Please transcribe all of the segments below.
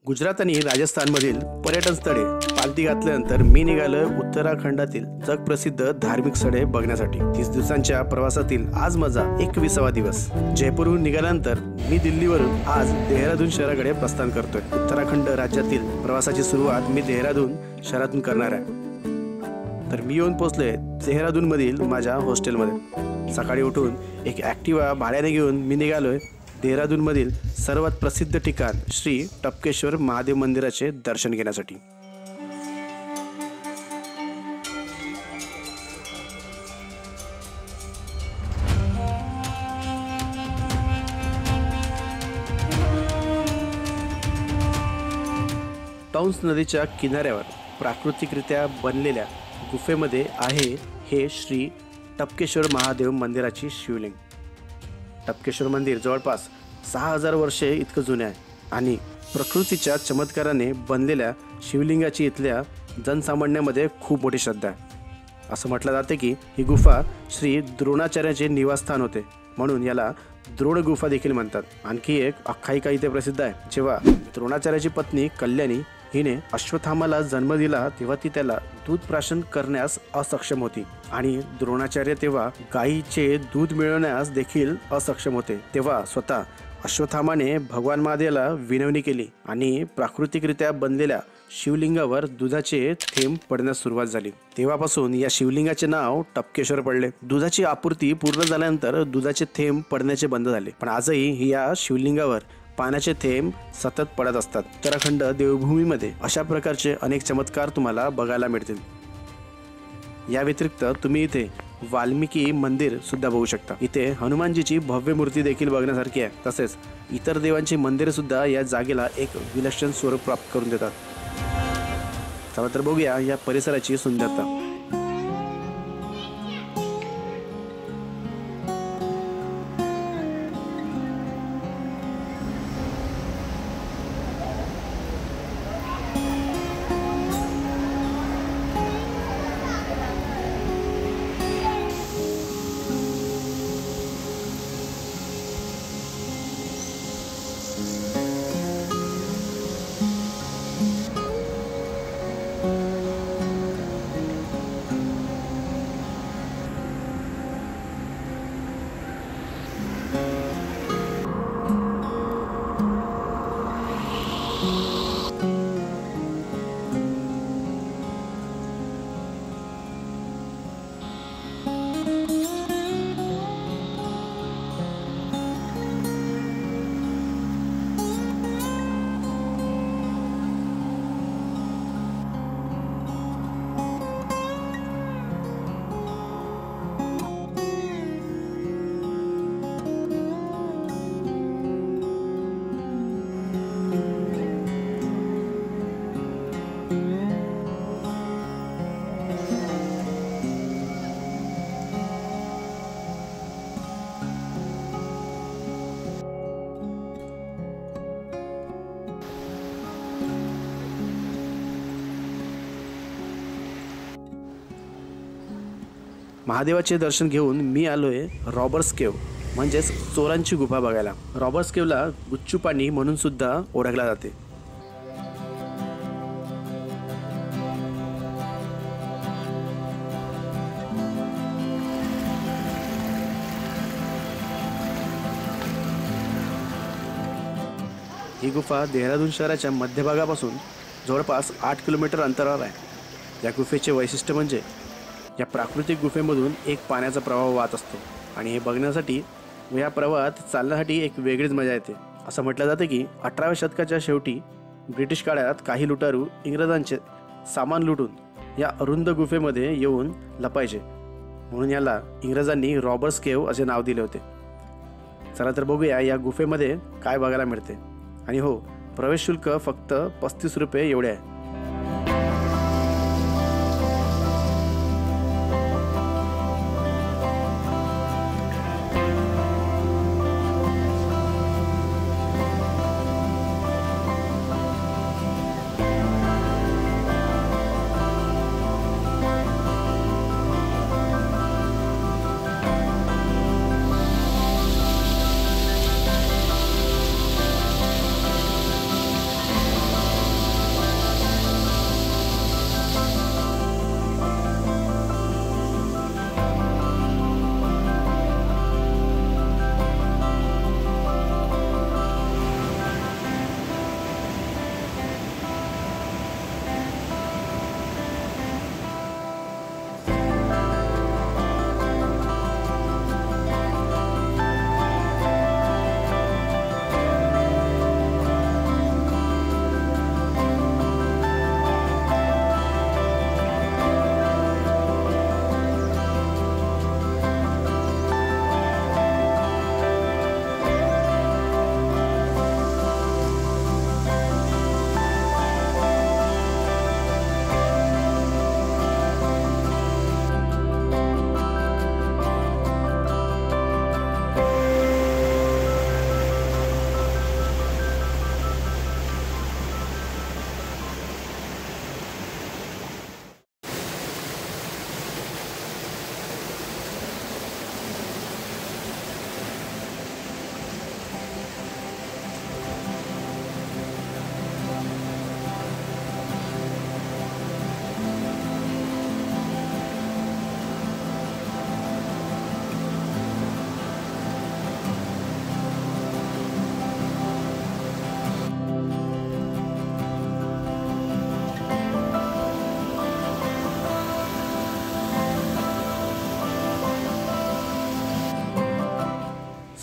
गुजरात आणि राजस्थानमधील पर्यटन स्थळे पालथी घातल्यानंतर मी निघालो उत्तराखंडातील जगप्रसिद्ध धार्मिक स्थळे बघण्यासाठी। 30 दिवसांच्या प्रवासातील आज माझा 21वा दिवस। जयपूरहून निघाल्यानंतर मी दिल्लीवरून आज देहरादून शहराकडे प्रस्थान करतोय। उत्तराखंड राज्यातील प्रवासाची सुरुवात मी देहरादून शहरातून करणार आहे। तर मी येऊन पोहोचलोय देहरादून मधील माझ्या हॉस्टेलमध्ये। सकाळी उठून एक ॲक्टिवा भाड्याने घेऊन मी निघालोय देहरादून मधील सर्वात प्रसिद्ध ठिकाण श्री टपकेश्वर महादेव मंदिराचे दर्शन घेण्यासाठी। टॉन्स नदीच्या किनाऱ्यावर प्राकृतिकरित्या बनलेल्या गुफेमध्ये आहे हे श्री टपकेश्वर महादेव मंदिराची शिवलिंग। टपकेश्वर मंदिर जवळपास 6000 वर्षे इतकं जुने आहे आणि प्रकृतीच्या चमत्काराने बनलेल्या शिवलिंगाची इथल्या जनसामान्यामध्ये खूप मोठी श्रद्धा आहे। असं म्हटलं जाते की ही गुफा श्री द्रोणाचार्याचे निवासस्थान होते, म्हणून याला द्रोण गुफा देखील म्हणतात। आणखी एक आख्यायिका इथे प्रसिद्ध आहे। जेव्हा द्रोणाचार्याची पत्नी कल्याणी हिने अश्वत्थामाला जन्म दिला तेव्हा ती त्याला दूध प्राशन करण्यास असक्षम होती आणि द्रोणाचार्य तेव्हा गायीचे दूध मिळवण्यास देखील असक्षम होते। तेव्हा स्वतः अश्वत्थामाने भगवान महादेवाला विनवणी केली आणि प्राकृतिकरित्या बनलेल्या शिवलिंगावर दुधाचे थेंब पडण्यास सुरुवात झाली। तेव्हापासून या शिवलिंगाचे नाव टपकेश्वर पडले। दुधाची आपूर्ती पूर्ण झाल्यानंतर दुधाचे थेंब पडण्याचे बंद झाले, पण आजही या शिवलिंगावर पाण्याचे थेंब सतत पडत असतात। उत्तराखंड देवभूमीमध्ये अशा प्रकारचे अनेक चमत्कार तुम्हाला बघायला मिळतील। या व्यतिरिक्त तुम्ही इथे वाल्मिकी मंदिर सुद्धा बघू शकता। इथे हनुमानजीची भव्य मूर्ती देखील बघण्यासारखी आहे। तसेच इतर देवांची मंदिरे सुद्धा या जागेला एक विलक्षण स्वरूप प्राप्त करून देतात। चला तर बघूया या परिसराची सुंदरता। महादेवाचे दर्शन घेऊन मी आलोय रॉबर्स केव म्हणजेच चोरांची गुफा बघायला। रॉबर्स केवला गुच्चू पाणी म्हणून सुद्धा ओळखला जाते। ही गुफा देहरादून शहराच्या मध्यभागापासून जवळपास 8 किलोमीटर अंतरावर आहे। या गुफेचे वैशिष्ट्य म्हणजे या प्राकृतिक गुफेमधून एक पाण्याचा प्रवाह वाहत असतो आणि हे बघण्यासाठी व या प्रवाहात चालण्यासाठी एक वेगळीच मजा येते। असं म्हटलं जातं की 18व्या शतकाच्या शेवटी ब्रिटिश काळात काही लुटारू इंग्रजांचे सामान लुटून या अरुंद गुफेमध्ये येऊन लपायचे, म्हणून याला इंग्रजांनी रॉबर्स केव असे नाव दिले होते। चला तर बघूया या गुफेमध्ये काय बघायला मिळते। आणि हो, प्रवेश शुल्क फक्त 35 रुपये एवढे आहे।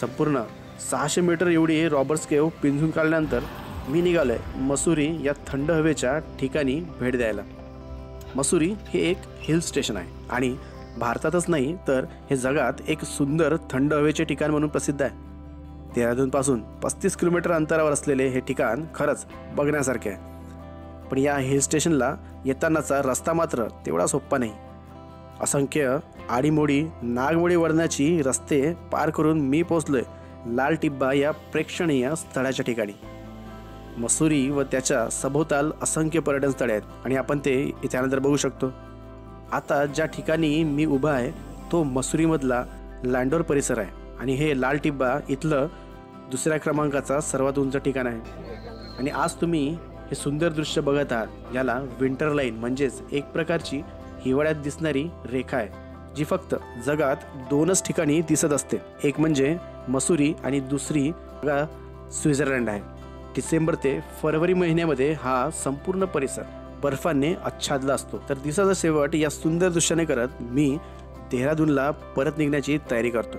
संपूर्ण 600 मीटर एवढी रॉबर्ट्स केव्ह पिंजून काढल्यानंतर मी निघालोय मसुरी या थंड हवेच्या ठिकाणी भेट द्यायला. मसुरी हे एक हिल स्टेशन आहे आणि भारतातच नाही तर हे जगात एक सुंदर थंड हवेचे ठिकाण म्हणून प्रसिद्ध आहे. देहरादूनपासून 35 किलोमीटर अंतरावर असलेले हे ठिकाण खरंच बघण्यासारखे आहे. पण या हिल स्टेशनला येतानाचा रस्ता मात्र तेवढा सोपा नाही. असंख्य आडीमोडी नागमोडी वळणाची रस्ते पार करून मी पोचलोय लाल टिब्बा या प्रेक्षणीय स्थळाच्या ठिकाणी. मसुरी व त्याच्या सभोवताल असंख्य पर्यटन स्थळे आहेत आणि आपण ते त्यानंतर बघू शकतो. आता ज्या ठिकाणी मी उभा आहे तो मसुरीमधला लँडोर परिसर आहे आणि हे लाल टिब्बा इथलं 2ऱ्या क्रमांकाचा सर्वात उंच ठिकाण आहे. आणि आज तुम्ही हे सुंदर दृश्य बघत आहात. याला विंटर लाईन म्हणजेच एक प्रकारची हिवाळ्यात दिसणारी रेखा आहे जी फक्त जगात 2च ठिकाणी दिसत असते. एक म्हणजे मसुरी आणि दुसरी स्वित्झर्लंड आहे. डिसेंबर ते फरवरी महिन्यामध्ये हा संपूर्ण परिसर बर्फाने आच्छादला असतो. तर दिवसाचा शेवट या सुंदर दृश्याने करत मी देहरादूनला परत निघण्याची तयारी करतो.